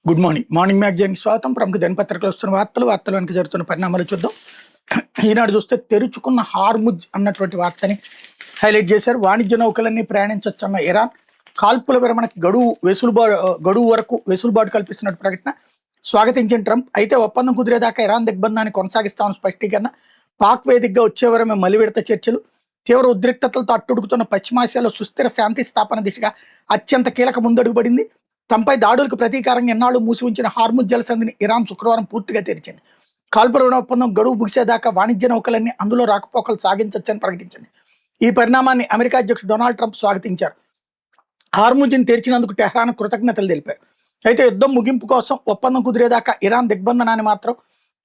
Good morning. Morning మ్యాగజైన్‌కి స్వాగతం. ప్రముఖ దినపత్రికలో వస్తున్న వార్తలు వెనక జరుగుతున్న పరిణామాలు చూద్దాం. ఈనాడు చూస్తే తెరుచుకున్న హార్ముజ్ అన్నటువంటి వార్తని హైలైట్ చేశారు. వాణిజ్య నౌకలన్నీ ప్రయాణించొచ్చన్న ఇరాన్ కాల్పుల విరమణకి గడువు వరకు వెసులుబాటు కల్పిస్తున్నట్టు ప్రకటన స్వాగతించిన ట్రంప్. అయితే ఒప్పందం కుదిరేదాకా ఇరాన్ దిగ్బంధాన్ని కొనసాగిస్తామని స్పష్టీకరణ. పాక్ వేదికగా వచ్చే వరమే మలివిడత చర్చలు. తీవ్ర ఉద్రిక్తతలతో అట్టుడుగుతున్న పశ్చిమాసియాలో సుస్థిర శాంతి స్థాపన దిశగా అత్యంత కీలక ముందడుగుపడింది. తమపై దాడులకు ప్రతీకారంగా ఎన్నాళ్ళు మూసి ఉంచిన హార్ముజ్ జలసంధిని ఇరాన్ శుక్రవారం పూర్తిగా తెరిచింది. కాల్పుల ఒప్పందం గడువు ముగిసేదాకా వాణిజ్య నౌకలన్నీ అందులో రాకపోకలు సాగించొచ్చని ప్రకటించింది. ఈ పరిణామాన్ని అమెరికా అధ్యక్షుడు డొనాల్డ్ ట్రంప్ స్వాగతించారు. హార్ముజ్ని తెరిచినందుకు టెహ్రాన్ కృతజ్ఞతలు తెలిపారు. అయితే యుద్ధం ముగింపు కోసం ఒప్పందం కుదిరేదాకా ఇరాన్ దిగ్బంధనాన్ని మాత్రం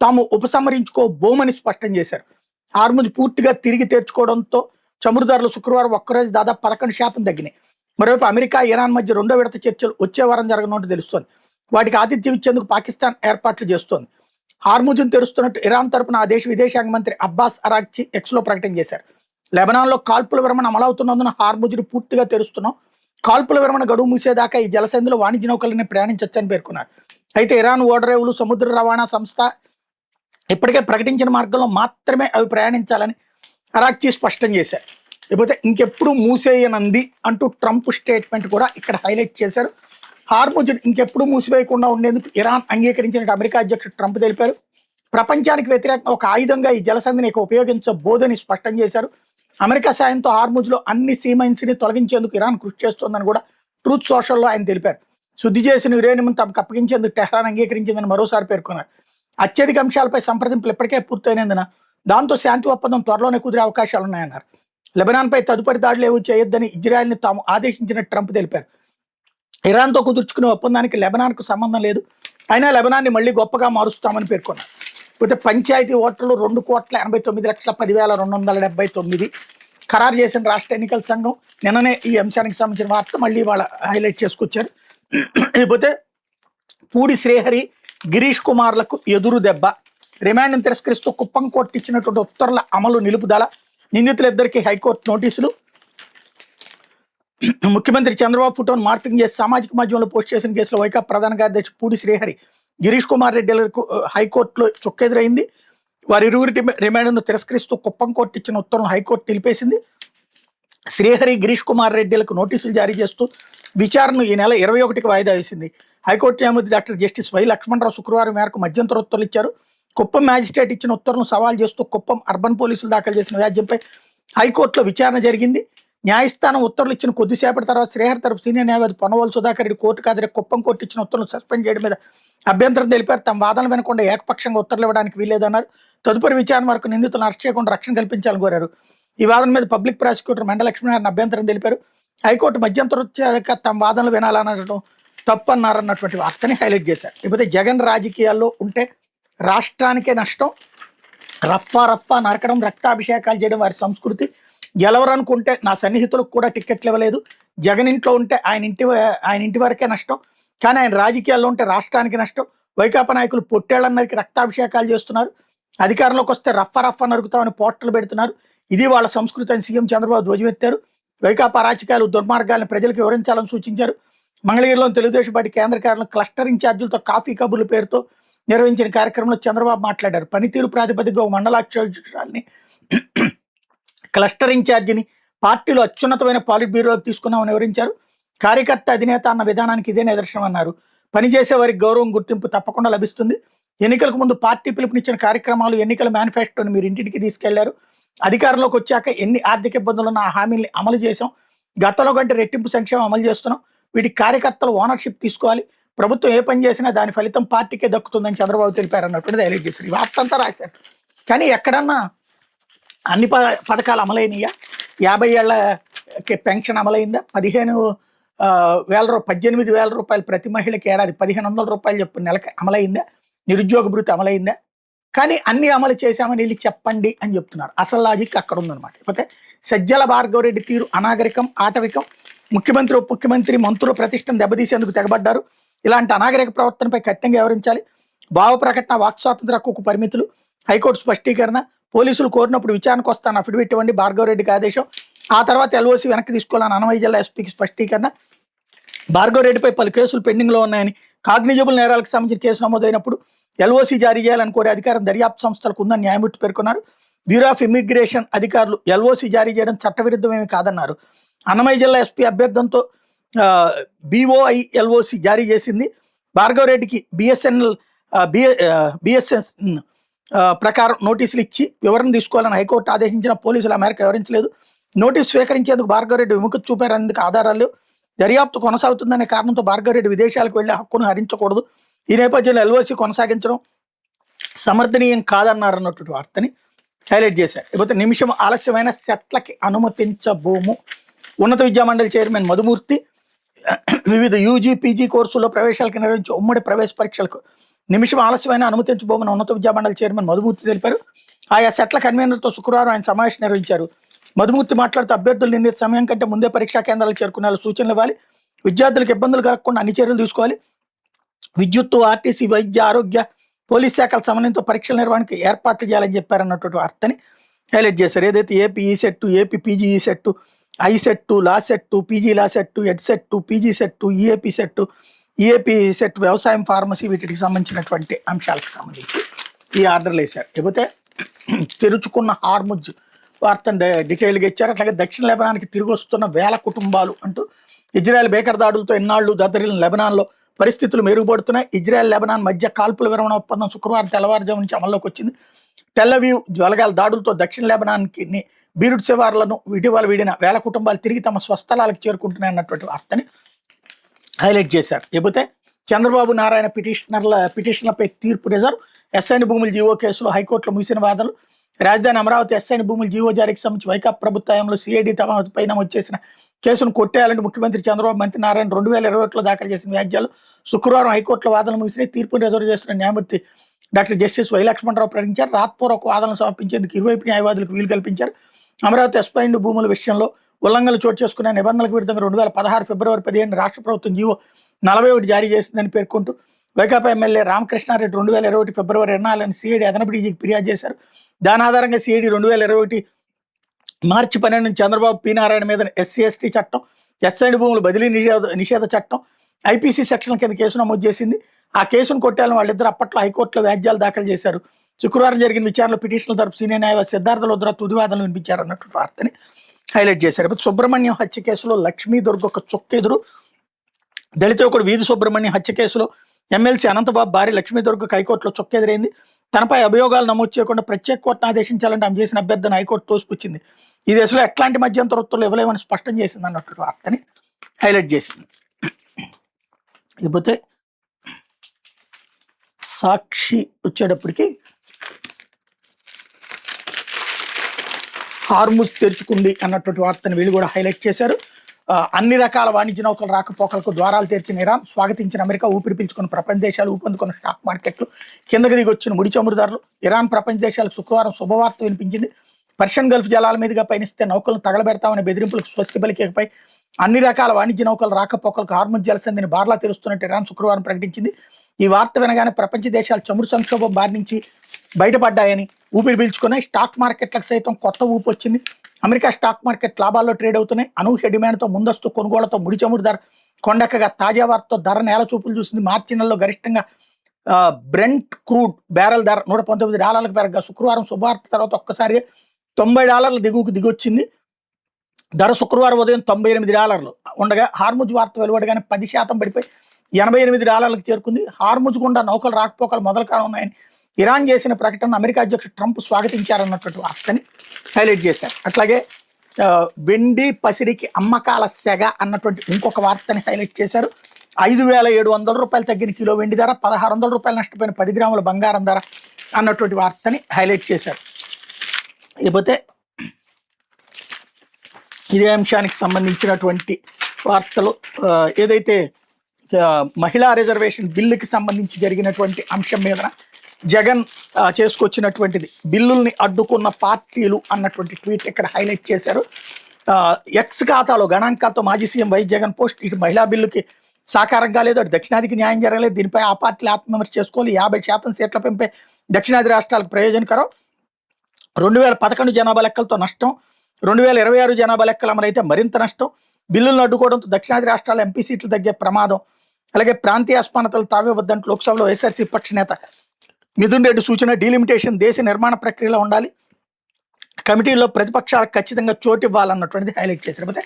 తాము ఉపసంహరించుకోబోమని స్పష్టం చేశారు. హార్ముజ్ పూర్తిగా తిరిగి తెరుచుకోవడంతో చమురు ధరలు శుక్రవారం ఒక్కరోజు దాదాపు 11% తగ్గినాయి. మరోవైపు అమెరికా ఇరాన్ మధ్య రెండో విడత చర్చలు వచ్చే వారం జరగనున్నట్టు తెలుస్తోంది. వాటికి ఆతిథ్యం ఇచ్చేందుకు పాకిస్తాన్ ఏర్పాట్లు చేస్తోంది. హార్ముజ్ను తెరుస్తున్నట్టు ఇరాన్ తరపున ఆ దేశ విదేశాంగ మంత్రి అబ్బాస్ అరాగ్చి ఎక్స్లో ప్రకటన చేశారు. లెబనాన్లో కాల్పుల విరమణ అమలవుతున్నందున హార్ముజ్ను పూర్తిగా తెరుస్తున్నాం. కాల్పుల విరమణ గడువు మూసేదాకా ఈ జలసంధిలో వాణిజ్య నౌకలని ప్రయాణించొచ్చని పేర్కొన్నారు. అయితే ఇరాన్ ఓడరేవులు సముద్ర రవాణా సంస్థ ఇప్పటికే ప్రకటించిన మార్గంలో మాత్రమే అవి ప్రయాణించాలని అరాగ్చి స్పష్టం చేశారు. లేకపోతే ఇంకెప్పుడు మూసేయనంది అంటూ ట్రంప్ స్టేట్మెంట్ కూడా ఇక్కడ హైలైట్ చేశారు. హార్ముజ్ ఇంకెప్పుడు మూసివేయకుండా ఉండేందుకు ఇరాన్ అంగీకరించినట్టు అమెరికా అధ్యక్షుడు ట్రంప్ తెలిపారు. ప్రపంచానికి వ్యతిరేకంగా ఒక ఆయుధంగా ఈ జలసంధిని ఇక ఉపయోగించబోదని స్పష్టం చేశారు. అమెరికా సాయంతో హార్ముజ్లో అన్ని సీమైన్స్ని తొలగించేందుకు ఇరాన్ కృషి చేస్తోందని కూడా ట్రూత్ సోషల్లో ఆయన తెలిపారు. శుద్ధి చేసిన యురేనియం తమకు అప్పగించేందుకు టెహ్రాన్ అంగీకరించిందని మరోసారి పేర్కొన్నారు. అత్యధిక అంశాలపై సంప్రదింపులు ఇప్పటికే పూర్తయినందున దాంతో శాంతి ఒప్పందం త్వరలోనే కుదిరే అవకాశాలున్నాయన్నారు. లెబనాన్పై తదుపరి దాడులు ఏవీ చేయొద్దని ఇజ్రాయెల్ని తాము ఆదేశించినట్టు ట్రంప్ తెలిపారు. ఇరాన్తో కుదుర్చుకునే ఒప్పందానికి లెబనాన్కు సంబంధం లేదు, అయినా లెబనాన్ని మళ్లీ గొప్పగా మారుస్తామని పేర్కొన్నారు. అయితే పంచాయతీ ఓటర్లు 2,89,10,279 ఖరారు చేసిన రాష్ట్ర ఎన్నికల సంఘం నిన్ననే ఈ అంశానికి సంబంధించిన వార్త మళ్ళీ వాళ్ళ హైలైట్ చేసుకొచ్చారు. లేకపోతే పూడి శ్రీహరి, గిరీష్ కుమార్లకు ఎదురు దెబ్బ. రిమాండ్ను తిరస్కరిస్తూ కుప్పం కోర్టు ఇచ్చినటువంటి ఉత్తర్వుల అమలు నిలుపుదల. నిందితులిద్దరికీ హైకోర్టు నోటీసులు. ముఖ్యమంత్రి చంద్రబాబు ఫోటోను మార్ఫింగ్ చేసి సామాజిక మాధ్యమంలో పోస్ట్ చేసిన కేసులో వైకాపా ప్రధాన కార్యదర్శి పూడి శ్రీహరి, గిరీష్ కుమార్ రెడ్డిలకు హైకోర్టులో చుక్కెదురైంది. వారిరువురి రిమాండ్ను తిరస్కరిస్తూ కుప్పం కోర్టు ఇచ్చిన ఉత్తర్వులను హైకోర్టు నిలిపేసింది. శ్రీహరి, గిరీష్ కుమార్ రెడ్డిలకు నోటీసులు జారీ చేస్తూ విచారణను ఈ నెల 21కి వాయిదా వేసింది. హైకోర్టు న్యాయమూర్తి డాక్టర్ జస్టిస్ వై లక్ష్మణరావు శుక్రవారం మేరకు మధ్యంతర ఉత్తర్వులు ఇచ్చారు. కుప్పం మ్యాజిస్ట్రేట్ ఇచ్చిన ఉత్తర్వులను సవాల్ చేస్తూ కుప్పం అర్బన్ పోలీసులు దాఖలు చేసిన వ్యాజ్యంపై హైకోర్టులో విచారణ జరిగింది. న్యాయస్థానం ఉత్తర్వులు ఇచ్చిన కొద్దిసేపటి తర్వాత శ్రీహరి తరపు సీనియర్ న్యాయవాది పొన్నవోలు సుధాకర్ రెడ్డి కోర్టుకు హాజరై కుప్పం కోర్టు ఇచ్చిన ఉత్తర్వులను సస్పెండ్ చేయడం మీద అభ్యంతరం తెలిపారు. తమ వాదనలు వినకుండా ఏకపక్షంగా ఉత్తర్వులు ఇవ్వడానికి వీల్లేదన్నారు. తదుపరి విచారణ వరకు నిందితులను అరెస్ట్ చేయకుండా రక్షణ కల్పించాలని కోరారు. ఈ వాదన మీద పబ్లిక్ ప్రాసిక్యూటర్ మెండ లక్ష్మీనారాయణ అభ్యంతరం తెలిపారు. హైకోర్టు మధ్యంతరం వచ్చాక తమ వాదనలు వినాలనడం తప్పన్నారన్నటువంటి వార్తని హైలైట్ చేశారు. లేకపోతే జగన్ రాజకీయాల్లో ఉంటే రాష్ట్రానికే నష్టం, రఫా నరకడం, రక్తాభిషేకాలు చేయడం వారి సంస్కృతి. గెలవరనుకుంటే నా సన్నిహితులకు కూడా టిక్కెట్లు ఇవ్వలేదు. జగన్ ఇంట్లో ఉంటే ఆయన ఇంటి వరకే నష్టం, కానీ ఆయన రాజకీయాల్లో ఉంటే రాష్ట్రానికి నష్టం. వైకాపా నాయకులు పొట్టేళ్లన్నరికి రక్తాభిషేకాలు చేస్తున్నారు. అధికారంలోకి వస్తే రఫా నరుకుతామని పోస్టర్లు పెడుతున్నారు. ఇది వాళ్ళ సంస్కృతి అని సీఎం చంద్రబాబు ధ్వజమెత్తారు. వైకాపా రాజకీయాలు దుర్మార్గాలను ప్రజలకు వివరించాలని సూచించారు. మంగళగిరిలోని తెలుగుదేశం పార్టీ కేంద్ర కార్యాలయం క్లస్టర్ ఇన్ఛార్జీలతో కాఫీ కబుర్ల పేరుతో నిర్వహించిన కార్యక్రమంలో చంద్రబాబు మాట్లాడారు. పనితీరు ప్రాతిపదికగా ఒక మండలాధ్యక్షురాలని క్లస్టర్ ఇన్ఛార్జిని పార్టీలో అత్యున్నతమైన పాలిట్ బ్యూరోకి తీసుకున్నామని వివరించారు. కార్యకర్త అధినేత అన్న విధానానికి ఇదే నిదర్శనం అన్నారు. పనిచేసే వారికి గౌరవం, గుర్తింపు తప్పకుండా లభిస్తుంది. ఎన్నికలకు ముందు పార్టీ పిలుపునిచ్చిన కార్యక్రమాలు, ఎన్నికల మేనిఫెస్టోని మీరు ఇంటికి తీసుకెళ్లారు. అధికారంలోకి వచ్చాక ఎన్ని ఆర్థిక ఇబ్బందులున్న ఆ హామీల్ని అమలు చేసాం. గతంలో కంటే రెట్టింపు సంక్షేమం అమలు చేస్తున్నాం. వీటికి కార్యకర్తలు ఓనర్షిప్ తీసుకోవాలి. ప్రభుత్వం ఏ పని చేసినా దాని ఫలితం పార్టీకే దక్కుతుందని చంద్రబాబు తెలిపారు అన్నటువంటిది హైలైట్ చేశారు. ఈ వార్త అంతా రాశారు. కానీ ఎక్కడన్నా అన్ని పథకాలు అమలైనయా? 50 ఏళ్ళకి పెన్షన్ అమలైందా? 18,000 రూపాయలు ప్రతి మహిళకి ఏడాది 1,500 రూపాయలు చెప్పిన నెలకి అమలైందా? నిరుద్యోగ భృతి అమలైందా? కానీ అన్ని అమలు చేశామని వీళ్ళు చెప్పండి అని చెప్తున్నారు. అసలు లాజిక్ అక్కడ ఉందన్నమాట. లేకపోతే సజ్జల భార్గవరెడ్డి తీరు అనాగరికం, ఆటవికం. ముఖ్యమంత్రి, ఉప ముఖ్యమంత్రి, మంత్రుల ప్రతిష్టను దెబ్బతీసేందుకు తెగబడ్డారు. ఇలాంటి అనాగరిక ప్రవర్తనపై కఠినంగా వివరించాలి. భావ ప్రకటన, వాక్ స్వాతంత్ర హక్కుకు పరిమితులు. హైకోర్టు స్పష్టీకరణ. పోలీసులు కోరినప్పుడు విచారణకు వస్తాను అఫిడవిట్ ఇవ్వండి భార్గవరెడ్డికి ఆదేశం. ఆ తర్వాత ఎల్ఓసి వెనక్కి తీసుకోవాలని అన్నమయ్య జిల్లా ఎస్పీకి స్పష్టీకరణ. భార్గవ్ రెడ్డిపై పలు కేసులు పెండింగ్లో ఉన్నాయని, కాగ్నిజబుల్ నేరాలకు సంబంధించిన కేసు నమోదైనప్పుడు ఎల్ఓసి జారీ చేయాలని కోరే అధికారం దర్యాప్తు సంస్థలకు ఉందని న్యాయమూర్తి పేర్కొన్నారు. బ్యూరో ఆఫ్ ఇమ్మిగ్రేషన్ అధికారులు ఎల్ఓసి జారీ చేయడం చట్టవిరుద్ధమేమీ కాదన్నారు. అన్నమయ్య జిల్లా ఎస్పీ అభ్యర్థంతో బీఓఐ ఎల్ఓసి జారీ చేసింది. భార్గవ్ రెడ్డికి బిఎస్ఎస్ ప్రకారం నోటీసులు ఇచ్చి వివరణ తీసుకోవాలని హైకోర్టు ఆదేశించిన పోలీసులు ఆ మేరకు వివరించలేదు. నోటీసు స్వీకరించేందుకు భార్గవ్ రెడ్డి విముఖత చూపారనేందుకు ఆధారాలు లేవు. దర్యాప్తు కొనసాగుతుందనే కారణంతో భార్గవ్ రెడ్డి విదేశాలకు వెళ్లే హక్కును హరించకూడదు. ఈ నేపథ్యంలో ఎల్ఓసి కొనసాగించడం సమర్థనీయం కాదన్నారన్నటువంటి వార్తని హైలైట్ చేశారు. ఇకపోతే నిమిషం ఆలస్యమైన సెట్లకి అనుమతించబోము. ఉన్నత విద్యామండలి చైర్మన్ మధుమూర్తి వివిధ యూజీ పీజీ కోర్సుల్లో ప్రవేశాలకు నిర్వహించే ఉమ్మడి ప్రవేశ పరీక్షలకు నిమిషం ఆలస్యమైన అనుమతించబోమని ఉన్నత విద్యామండలి చైర్మన్ మధుమూర్తి తెలిపారు. ఆయా సెట్ల కన్వీనర్తో శుక్రవారం ఆయన సమావేశం నిర్వహించారు. మధుమూర్తి మాట్లాడుతూ అభ్యర్థులు నిర్ణీత సమయం కంటే ముందే పరీక్షా కేంద్రాలకు చేరుకునేలా సూచనలు ఇవ్వాలి. విద్యార్థులకు ఇబ్బందులు కలగకుండా అన్ని చర్యలు తీసుకోవాలి. విద్యుత్తు, ఆర్టీసీ, వైద్య, ఆరోగ్య, పోలీస్ శాఖల సమన్వయంతో పరీక్షల నిర్వహణకు ఏర్పాట్లు చేయాలని చెప్పారన్నటువంటి వార్తని హైలైట్ చేశారు. ఏదైతే ఏపీ ఈ సెట్, ఏపీ పీజీ ఈ set, I set, law set, PG law set, Ed CET, PG set, EAP set, EAP set, వ్యవసాయం, ఫార్మసీ వీటికి సంబంధించినటువంటి అంశాలకు సంబంధించి ఈ ఆర్డర్లు వేశారు. లేకపోతే తెరుచుకున్న హార్ముజ్ వార్తను డీటెయిల్గా ఇచ్చారు. అట్లాగే దక్షిణ లెబనాన్కి తిరిగి వస్తున్న వేల కుటుంబాలు అంటూ ఇజ్రాయెల్ బేకర్ దాడులతో ఎన్నాళ్లు దద్దరిల్లిన లెబనాన్లో పరిస్థితులు మెరుగుపడుతున్నాయి. ఇజ్రాయెల్ లెబనాన్ మధ్య కాల్పుల విరమణ ఒప్పందం శుక్రవారం తెల్లవారుజాము నుంచి అమల్లోకి వచ్చింది. టెల్లవీవ్ జ్వలగాల దాడులతో దక్షిణ లెబనాన్కి బీరుట్ శివార్లను ఇటీవల వీడిన వేల కుటుంబాలు తిరిగి తమ స్వస్థలాలకు చేరుకుంటున్నాయి అన్నటువంటి వార్తని హైలైట్ చేశారు. లేకపోతే చంద్రబాబు నారాయణ పిటిషన్లపై తీర్పు రిజర్వ్. ఎస్ఐని భూముల జీవో కేసులో హైకోర్టులో ముగిసిన వాదనలు. రాజధాని అమరావతి ఎస్ఐని భూముల జీవో జారీకి సంబంధించి వైకాపా ప్రభుత్వంలో సిఐడి తమ పైన వచ్చేసిన కేసును కొట్టేయాలంటే ముఖ్యమంత్రి చంద్రబాబు మంత్రి నారాయణ 2021లో దాఖలు చేసిన వ్యాజ్యాలు శుక్రవారం హైకోర్టులో వాదనలు ముగిసిన తీర్పును రిజర్వ్ చేస్తున్న న్యాయమూర్తి డాక్టర్ జస్టిస్ వై లక్ష్మణరావు ప్రకటించారు. రాత్పూర్వక వాదనలు సమర్పించేందుకు ఇరువైపు న్యాయవాదులకు వీలు కల్పించారు. అమరావతి ఎస్ఐని భూముల విషయంలో ఉల్లంఘనలు చోటు చేసుకున్న నిబంధనలకు విరుద్ధంగా 2016 ఫిబ్రవరి 15 రాష్ట్ర ప్రభుత్వం జీవో 41 జారీ చేసిందని పేర్కొంటూ వైకాపా ఎమ్మెల్యే రామకృష్ణారెడ్డి 2021 ఫిబ్రవరి 24 సిఐడి అదనపు డీజీకి ఫిర్యాదు చేశారు. దాని ఆధారంగా సిఐడి 2021 మార్చి 12 చంద్రబాబు పి నారాయణ మీద ఎస్సీ ఎస్టీ చట్టం, ఎస్ఐడి భూముల బదిలీ నిషేధ చట్టం, ఐపీసీ సెక్షన్ కింద కేసు నమోదు చేసింది. ఆ కేసును కొట్టాలని వాళ్ళిద్దరు అప్పట్లో హైకోర్టులో వ్యాజ్యాలు దాఖలు చేశారు. శుక్రవారం జరిగిన విచారణలో పిటిషన్ల తరపు సీనియర్ న్యాయవాది సిద్ధార్థ లుద్రా తుది వాదనలు వినిపించారు అన్నటువంటి వార్తని హైలైట్ చేశారు. సుబ్రహ్మణ్యం హత్య కేసులో లక్ష్మీ దుర్గ ఒక చొక్కెదురు. దళిత యువకుడు వీధి సుబ్రహ్మణ్యం హత్య కేసులో ఎమ్మెల్సీ అనంతబాబు భార్య లక్ష్మీ దుర్గకు హైకోర్టులో చొక్కెదురైంది. తనపై అభియోగాలు నమోదు చేయకుండా ప్రత్యేక కోర్టును ఆదేశించాలంటే ఆమె చేసిన అభ్యర్థన హైకోర్టు తోసిపుచ్చింది. ఈ దశలో ఎట్లాంటి మధ్యంతర ఉత్తర్వులు ఇవ్వలేమని స్పష్టం చేసింది అన్నటువంటి వార్తని హైలైట్ చేసింది. ఇకపోతే సాక్షి వచ్చేటప్పటికి హార్ముజ్ తెరుచుకుంది అన్నటువంటి వార్తను వీళ్ళు కూడా హైలైట్ చేశారు. అన్ని రకాల వాణిజ్య నౌకల రాకపోకలకు ద్వారాలు తెరిచిన ఇరాన్ స్వాగతించిన అమెరికా, ఊపిరి పీల్చుకున్న ప్రపంచ దేశాలు, ఊపందుకున్న స్టాక్ మార్కెట్లు, కిందకి దిగి వచ్చిన ముడి చమురుదారులు. ఇరాన్ ప్రపంచ దేశాలకు శుక్రవారం శుభవార్త వినిపించింది. పర్షియన్ గల్ఫ్ జలాల మీదుగా పయనిస్తే నౌకలను తగలబెడతామనే బెదిరింపులకు స్వస్తి పలికేపై అన్ని రకాల వాణిజ్య నౌకల రాకపోకలకు హార్ముజ్ జలసంధిని బార్లా తెరుస్తున్నట్టు ఇరాన్ శుక్రవారం ప్రకటించింది. ఈ వార్త వినగానే ప్రపంచ దేశాలు చమురు సంక్షోభం బారి నుంచి బయటపడ్డాయని, ఊపిరి పీల్చుకున్నాయి. స్టాక్ మార్కెట్లకు సైతం కొత్త ఊపు వచ్చింది. అమెరికా స్టాక్ మార్కెట్ లాభాల్లో ట్రేడ్ అవుతున్నాయి. అనూహ్య డిమాండ్తో ముందస్తు కొనుగోళ్లతో ముడి చమురు ధర కొండెక్కగా తాజా వార్తతో ధర నేల చూపులు చూసింది. మార్చి నెలలో గరిష్టంగా బ్రెంట్ క్రూడ్ బ్యారెల్ ధర $119 పెరగగా శుక్రవారం శుభవార్త తర్వాత ఒక్కసారిగా $90 దిగొచ్చింది. ధర శుక్రవారం ఉదయం $98 ఉండగా హార్ముజ్ వార్త వెలువడగానే 10% పడిపోయి $88 చేరుకుంది. హార్ముజ్ గుండా నౌకలు రాకపోకలు మొదలు కానున్నాయని ఇరాన్ చేసిన ప్రకటన అమెరికా అధ్యక్షుడు ట్రంప్ స్వాగతించారన్నటువంటి వార్తని హైలైట్ చేశారు. అట్లాగే వెండి పసిడికి అమ్మకాల సెగ అన్నటువంటి ఇంకొక వార్తని హైలైట్ చేశారు. $5,700 తగ్గిన కిలో వెండి ధర, $1,600 నష్టపోయిన 10 గ్రాముల బంగారం ధర అన్నటువంటి వార్తని హైలైట్ చేశారు. ఇకపోతే ఇదే అంశానికి సంబంధించినటువంటి వార్తలు ఏదైతే మహిళా రిజర్వేషన్ బిల్లుకి సంబంధించి జరిగినటువంటి అంశం మీద జగన్ చేసుకొచ్చినటువంటిది బిల్లుల్ని అడ్డుకున్న పార్టీలు అన్నటువంటి ట్వీట్ ఇక్కడ హైలైట్ చేశారు. ఎక్స్ ఖాతాలో గణాంకాలతో మాజీ సీఎం వైఎస్ జగన్ పోస్ట్. ఇటు మహిళా బిల్లుకి సాకారం కాలేదు, అటు దక్షిణాదికి న్యాయం జరగలేదు. దీనిపై ఆ పార్టీలు ఆత్మవిమర్శ చేసుకోవాలి. 50% సీట్ల పెంపే దక్షిణాది రాష్ట్రాలకు ప్రయోజనకరం. 2011 జనాభా లెక్కలతో నష్టం, 2026 జనాభా లెక్కలు అమలైతే మరింత నష్టం. బిల్లులను అడ్డుకోవడంతో దక్షిణాది రాష్ట్రాల ఎంపీ సీట్లు తగ్గే ప్రమాదం, అలాగే ప్రాంతీయ అసమానతలు తావివద్దంటూ లోక్సభలో వైఎస్ఆర్సీ పక్ష నేత మిథున్ రెడ్డి సూచన, డీలిమిటేషన్ దేశ నిర్మాణ ప్రక్రియలో ఉండాలి, కమిటీలో ప్రతిపక్షాలకు ఖచ్చితంగా చోటు ఇవ్వాలన్నటువంటిది హైలైట్ చేశారు. అయితే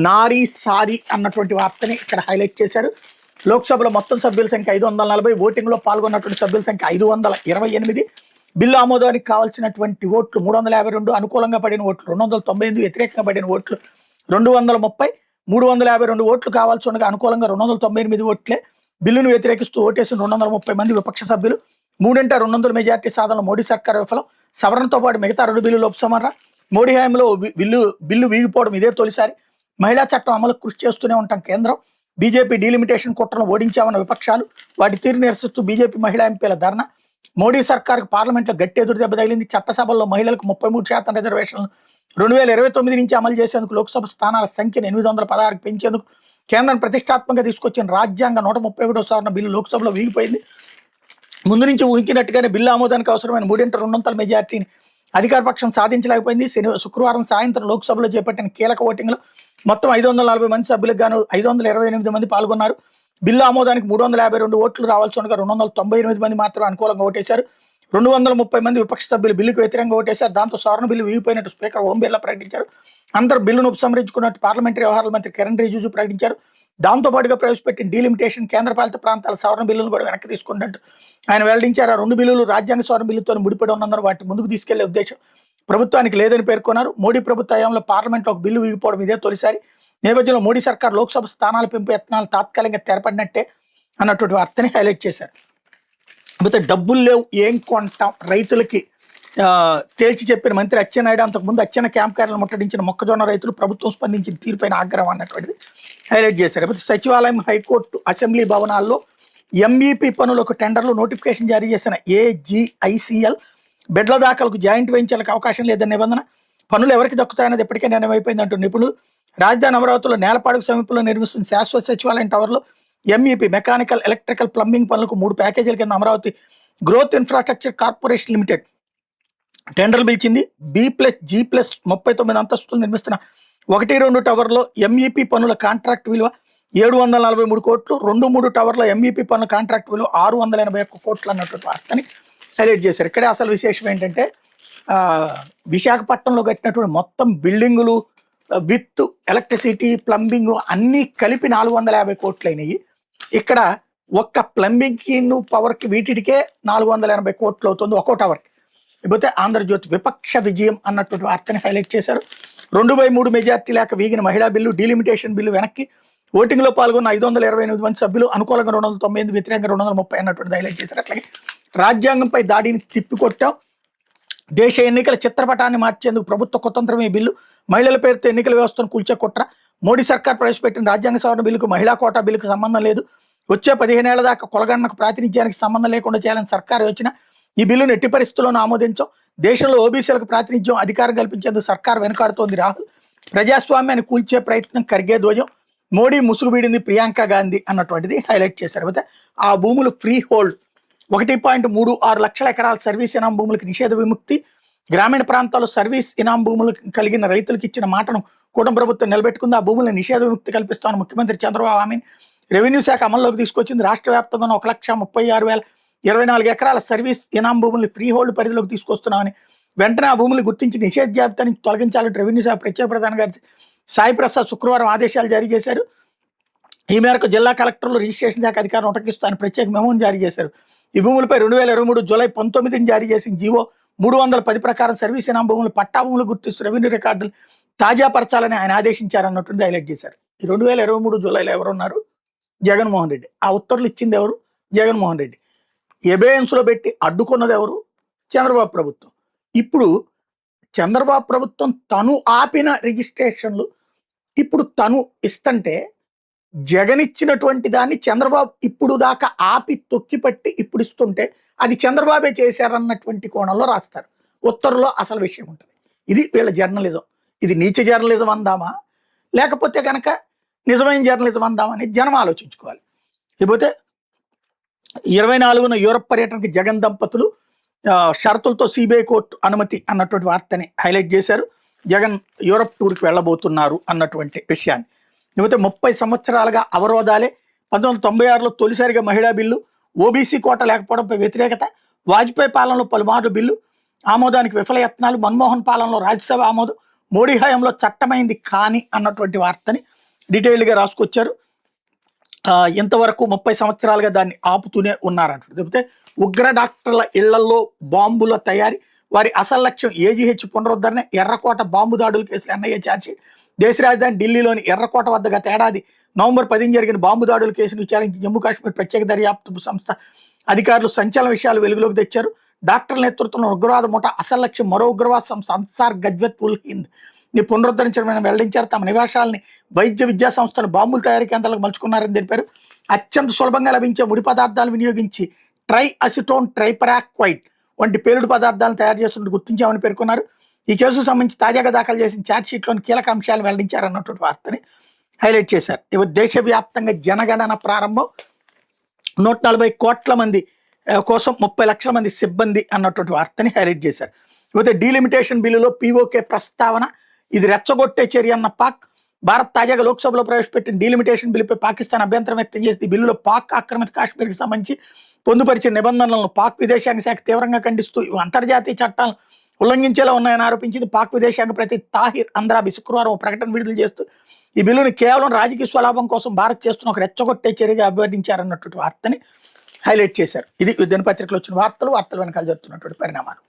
నారీ సారీ అన్నటువంటి వార్తని ఇక్కడ హైలైట్ చేశారు. లోక్సభలో మొత్తం సభ్యుల సంఖ్య 540, ఓటింగ్లో పాల్గొన్నటువంటి సభ్యుల సంఖ్య 528, బిల్లు ఆమోదానికి కావాల్సినటువంటి ఓట్లు 352, అనుకూలంగా పడిన ఓట్లు 298, వ్యతిరేకంగా పడిన ఓట్లు 230, 352 ఓట్లు కావాల్సి ఉండగా అనుకూలంగా 298 ఓట్లే. బిల్లును వ్యతిరేకిస్తూ ఓటేసిన 230 మంది విపక్ష సభ్యులు. 3/200 మెజార్టీ సాధనలో మోడీ సర్కార్ విఫలం, సవరణతో పాటు మిగతా 2 బిల్లులు ఉపసంహరణ. మోడీ హయాంలో బిల్లు వీగిపోవడం ఇదే తొలిసారి. మహిళా చట్టం అమలుకు కృషి చేస్తూనే ఉంటాం కేంద్రం. బీజేపీ డీలిమిటేషన్ కుట్రను ఓడించామన్న విపక్షాలు, వాటి తీరు నిరసిస్తూ బీజేపీ మహిళా ఎంపీల ధర్నా. మోడీ సర్కార్కు పార్లమెంట్లో గట్టి ఎదురు దెబ్బ తగిలింది. చట్టసభల్లో మహిళలకు 33% రిజర్వేషన్లు 2029 నుంచి అమలు చేసేందుకు, లోక్సభ స్థానాల సంఖ్యను 816కు పెంచేందుకు కేంద్రం ప్రతిష్టాత్మకంగా తీసుకొచ్చిన రాజ్యాంగ 131వ సవరణ బిల్లు లోక్సభలో వీగిపోయింది. ముందు నుంచి ఊహించినట్టుగానే బిల్లు ఆమోదానికి అవసరమైన 3/200 మెజార్టీని అధికార పక్షం సాధించలేకపోయింది. శుక్రవారం సాయంత్రం లోక్సభలో చేపట్టిన కీలక ఓటింగ్లో మొత్తం 540 మంది సభ్యులకు గాను 528 మంది పాల్గొన్నారు. బిల్లు ఆమోదానికి 352 ఓట్లు రావాల్సి ఉండగా 298 మంది మాత్రం అనుకూలంగా ఓటేశారు. 230 మంది విపక్ష సభ్యులు బిల్లుకు వ్యతిరేకంగా ఓటేశారు. దాంతో సవరణ బిల్లు వీగిపోయినట్టు స్పీకర్ ఓం బిర్లా ప్రకటించారు. అందరూ బిల్లును ఉపసంహరించుకున్నట్టు పార్లమెంటరీ వ్యవహారాల మంత్రి కిరణ్ రిజిజు ప్రకటించారు. దాంతో పాటుగా ప్రవేశపెట్టిన డీలిమిటేషన్, కేంద్రపాలిత ప్రాంతాల సవరణ బిల్లును కూడా వెనక్కి తీసుకున్నట్టు ఆయన వెల్లడించారు. ఆ 2 బిల్లులు రాజ్యాంగ సవరణ బిల్లుతో ముడిపడి ఉన్నందున వాటిని ముందుకు తీసుకెళ్లే ఉద్దేశం ప్రభుత్వానికి లేదని పేర్కొన్నారు. మోడీ ప్రభుత్వ హయాంలో పార్లమెంట్లో ఒక బిల్లు వీగిపోవడం ఇదే తొలిసారి. నేపథ్యంలో మోడీ సర్కార్ లోక్సభ స్థానాల పెంపు యత్నాలు తాత్కాలికంగా తెరపడినట్టే అన్నటువంటి వార్తని హైలైట్ చేశారు. అయితే డబ్బులు లేవు, ఏం కొంటాం, రైతులకి తేల్చి చెప్పిన మంత్రి అచ్చెన్నాయుడు. అంతకుముందు అచ్చెన్న క్యాంప్ కార్యాలను ముట్టడించిన మొక్కజొన్న రైతులు ప్రభుత్వం స్పందించిన తీరుపైన ఆగ్రహం అన్నటువంటిది హైలైట్ చేశారు. అయితే సచివాలయం, హైకోర్టు, అసెంబ్లీ భవనాల్లో ఎంఈపీ పనులకు టెండర్లు నోటిఫికేషన్ జారీ చేసిన ఏజీఐసీఎల్ బెడ్ల దాఖలకు జాయింట్ వెంచర్లకు అవకాశం లేదన్న నిబంధన. పనులు ఎవరికి దక్కుతాయన్నది ఎప్పటికే నిర్ణయం అయిపోయింది అంటూ నిపుణులు. రాజధాని అమరావతిలో నేలపాడుకు సమీపంలో నిర్మిస్తున్న శాశ్వత సచివాలయం టవర్లో ఎంఈపీ, మెకానికల్, ఎలక్ట్రికల్, ప్లంబింగ్ పనులకు 3 ప్యాకేజీల కింద Amaravati growth infrastructure corporation limited టెండర్లు పిలిచింది. B+G+ 39 అంతస్తులు నిర్మిస్తున్న 1-2 టవర్లో ఎంఈపీ పనుల కాంట్రాక్ట్ విలువ 743 కోట్లు, 2-3 టవర్ల ఎంఈపీ పనుల కాంట్రాక్ట్ విలువ 681 కోట్లు అన్నటువంటి వార్తని హైలైట్ చేశారు. ఇక్కడే అసలు విశేషం ఏంటంటే విశాఖపట్నంలో కట్టినటువంటి మొత్తం బిల్డింగులు విత్ ఎలక్ట్రిసిటీ, ప్లంబింగ్ అన్నీ కలిపి 450 కోట్లు అయినాయి. ఇక్కడ ఒక్క ప్లంబింగ్కి, పవర్కి, వీటికే 480 కోట్లు అవుతుంది ఒక్కో టవర్కి. లేకపోతే ఆంధ్రజ్యోతి విపక్ష విజయం అన్నటువంటి వార్తని హైలైట్ చేశారు. 2/3 మెజార్టీ లేక వీగిన మహిళా బిల్లు, డీలిమిటేషన్ బిల్లు వెనక్కి. ఓటింగ్లో పాల్గొన్న 528 మంది సభ్యులు, అనుకూలంగా 298, వ్యతిరేకంగా 230 అన్నటువంటి హైలైట్ చేశారు. అట్లాగే రాజ్యాంగంపై దాడిని తిప్పికొట్టాం, దేశ ఎన్నికల చిత్రపటాన్ని మార్చేందుకు ప్రభుత్వ కుతంత్రమే బిల్లు, మహిళల పేరుతో ఎన్నికల వ్యవస్థను కూల్చే కుట్ర. మోడీ సర్కార్ ప్రవేశపెట్టిన రాజ్యాంగ సవరణ బిల్లుకు మహిళా కోటా బిల్లుకు సంబంధం లేదు. వచ్చే 15 ఏళ్ల దాకా కొలగన్నకు ప్రాతినిధ్యానికి సంబంధం లేకుండా చేయాలని సర్కారు వచ్చిన ఈ బిల్లును ఎట్టి పరిస్థితుల్లోనూ ఆమోదించాం. దేశంలో ఓబీసీలకు ప్రాతినిధ్యం, అధికారం కల్పించేందుకు సర్కారు వెనుకాడుతోంది రాహుల్. ప్రజాస్వామ్యాన్ని కూల్చే ప్రయత్నం ఖర్గే ధ్వజం. మోడీ ముసుగు వీడింది ప్రియాంక గాంధీ అన్నటువంటిది హైలైట్ చేశారు. అయితే ఆ భూములు ఫ్రీ హోల్డ్ 1.36 లక్షల ఎకరాల సర్వీస్ ఇనాం భూములకు నిషేధ విముక్తి. గ్రామీణ ప్రాంతాల్లో సర్వీస్ ఇనాం భూములు కలిగిన రైతులకు ఇచ్చిన మాటను కూటమి ప్రభుత్వం నిలబెట్టుకుంది. ఆ భూములను నిషేధ విముక్తి కల్పిస్తామని ముఖ్యమంత్రి చంద్రబాబు హామీని రెవెన్యూ శాఖ అమల్లోకి తీసుకొచ్చింది. రాష్ట్ర వ్యాప్తంగా 1,36,024 ఎకరాల సర్వీస్ ఇనాం భూముల్ని ఫ్రీ హోల్డ్ పరిధిలోకి తీసుకొస్తున్నామని, వెంటనే ఆ భూములు గుర్తించి నిషేధ జాబితా నుంచి తొలగించాలని రెవెన్యూ శాఖ ప్రత్యేక ప్రధాన కార్యదర్శి సాయి ప్రసాద్ శుక్రవారం ఆదేశాలు జారీ చేశారు. ఈ మేరకు జిల్లా కలెక్టర్లు రిజిస్ట్రేషన్ శాఖ అధికారులు ఉటంకిస్తూ ఆయన ప్రత్యేక మెమోను జారీ చేశారు. ఈ భూములపై 2023 జూలై 19 జారీ చేసిన జీవో 310 ప్రకారం సర్వీస్ ఇనాం భూములు, పట్టా భూములు గుర్తిస్తూ రెవెన్యూ రికార్డులు తాజాపరచాలని ఆయన ఆదేశించారన్నటువంటి హైలైట్ చేశారు. ఈ 2023 జూలైలో ఎవరున్నారు? జగన్మోహన్ రెడ్డి. ఆ ఉత్తర్వులు ఇచ్చింది ఎవరు? జగన్మోహన్ రెడ్డి. ఎబేయన్స్లో పెట్టి అడ్డుకున్నది ఎవరు? చంద్రబాబు ప్రభుత్వం. ఇప్పుడు చంద్రబాబు ప్రభుత్వం తను ఆపిన రిజిస్ట్రేషన్లు ఇప్పుడు తను ఇస్తుంటే, జగన్ ఇచ్చినటువంటి దాన్ని చంద్రబాబు ఇప్పుడు దాకా ఆపి తొక్కిపట్టి ఇప్పుడు ఇస్తుంటే అది చంద్రబాబే చేశారన్నటువంటి కోణంలో రాస్తారు. ఉత్తర్వులో అసలు విషయం ఉంటుంది. ఇది వీళ్ళ జర్నలిజం. ఇది నీచ జర్నలిజం అందామా, లేకపోతే కనుక నిజమైన జర్నలిజం అందామా అని జనం ఆలోచించుకోవాలి. లేకపోతే 24న యూరప్ పర్యటనకి జగన్ దంపతులు షరతులతో సిబిఐ కోర్టు అనుమతి అన్నటువంటి వార్తని హైలైట్ చేశారు. జగన్ యూరప్ టూర్కి వెళ్ళబోతున్నారు అన్నటువంటి విషయాన్ని. లేకపోతే 30 సంవత్సరాలుగా అవరోధాలే, 1996లో తొలిసారిగా మహిళా బిల్లు, ఓబీసీ కోట లేకపోవడంపై వ్యతిరేకత, వాజ్పేయి పాలనలో పలుమార్లు బిల్లు ఆమోదానికి విఫలయత్నాలు, మన్మోహన్ పాలనలో రాజ్యసభ ఆమోదం, మోడీ హయాంలో చట్టమైంది కానీ అన్నటువంటి వార్తని డీటెయిల్డ్గా రాసుకొచ్చారు. ఇంతవరకు 30 సంవత్సరాలుగా దాన్ని ఆపుతూనే ఉన్నారంట. లేకపోతే ఉగ్ర డాక్టర్ల ఇళ్లలో బాంబుల తయారీ, వారి అసలు లక్ష్యం ఏజీహెచ్ పునరుద్ధరణ, ఎర్రకోట బాంబు దాడుల కేసులు ఎన్ఐఏ ఛార్జ్షీట్, దేశ రాజధాని ఢిల్లీలోని ఎర్రకోట వద్ద గత ఏడాది నవంబర్ 10 జరిగిన బాంబు దాడుల కేసును విచారించి జమ్మూ కాశ్మీర్ ప్రత్యేక దర్యాప్తు సంస్థ అధికారులు సంచలన విషయాలు వెలుగులోకి తెచ్చారు. డాక్టర్ల నేతృత్వంలో ఉగ్రవాద ముఠ అసలు లక్ష్యం మరో ఉగ్రవాద సంస్థ అన్సార్ గజ్వత్ ఉల్ హింద్ ని పునరుద్ధరించడం వెల్లడించారు. తమ నివాసాలని వైద్య విద్యా సంస్థలు బాంబుల తయారీ కేంద్రాలకు మలుచుకున్నారని తెలిపారు. అత్యంత సులభంగా లభించే ముడి పదార్థాలు వినియోగించి ట్రై అసిటోన్ ట్రైపరాక్వైట్ వంటి పేలుడు పదార్థాలను తయారు చేస్తున్నట్టు గుర్తించామని పేర్కొన్నారు. ఈ కేసుకు సంబంధించి తాజాగా దాఖలు చేసిన ఛార్జ్షీట్లోని కీలక అంశాలు వెల్లడించారన్నటువంటి వార్తని హైలైట్ చేశారు. ఇవి దేశవ్యాప్తంగా జనగణన ప్రారంభం, 140 కోట్ల మంది కోసం 30 లక్షల మంది సిబ్బంది అన్నటువంటి వార్తని హైలైట్ చేశారు. ఇకపోతే డీలిమిటేషన్ బిల్లులో పీఓకే ప్రస్తావన, ఇది రెచ్చగొట్టే చర్య అన్న పాక్. భారత్ తాజాగా లోక్సభలో ప్రవేశపెట్టిన డీలిమిటేషన్ బిల్లుపై పాకిస్తాన్ అభ్యంతరం వ్యక్తం చేసింది. ఈ బిల్లులో పాక్ ఆక్రమిత కాశ్మీర్కి సంబంధించి పొందుపరిచిన నిబంధనలను పాక్ విదేశాంగ శాఖ తీవ్రంగా ఖండిస్తూ ఇవి అంతర్జాతీయ చట్టాలను ఉల్లంఘించేలా ఉన్నాయని ఆరోపించింది. పాక్ విదేశాంగ ప్రతినిధి తాహిర్ అంద్రాబి శుక్రవారం ప్రకటన విడుదల చేస్తూ ఈ బిల్లును కేవలం రాజకీయ స్వలాభం కోసం భారత్ చేస్తున్న ఒక రెచ్చగొట్టే చర్యగా అభివర్ణించారన్నటువంటి వార్తని హైలైట్ చేశారు. ఇది దినపత్రికలో వచ్చిన వార్తలు వెనకాల జరుగుతున్నటువంటి పరిణామాలు.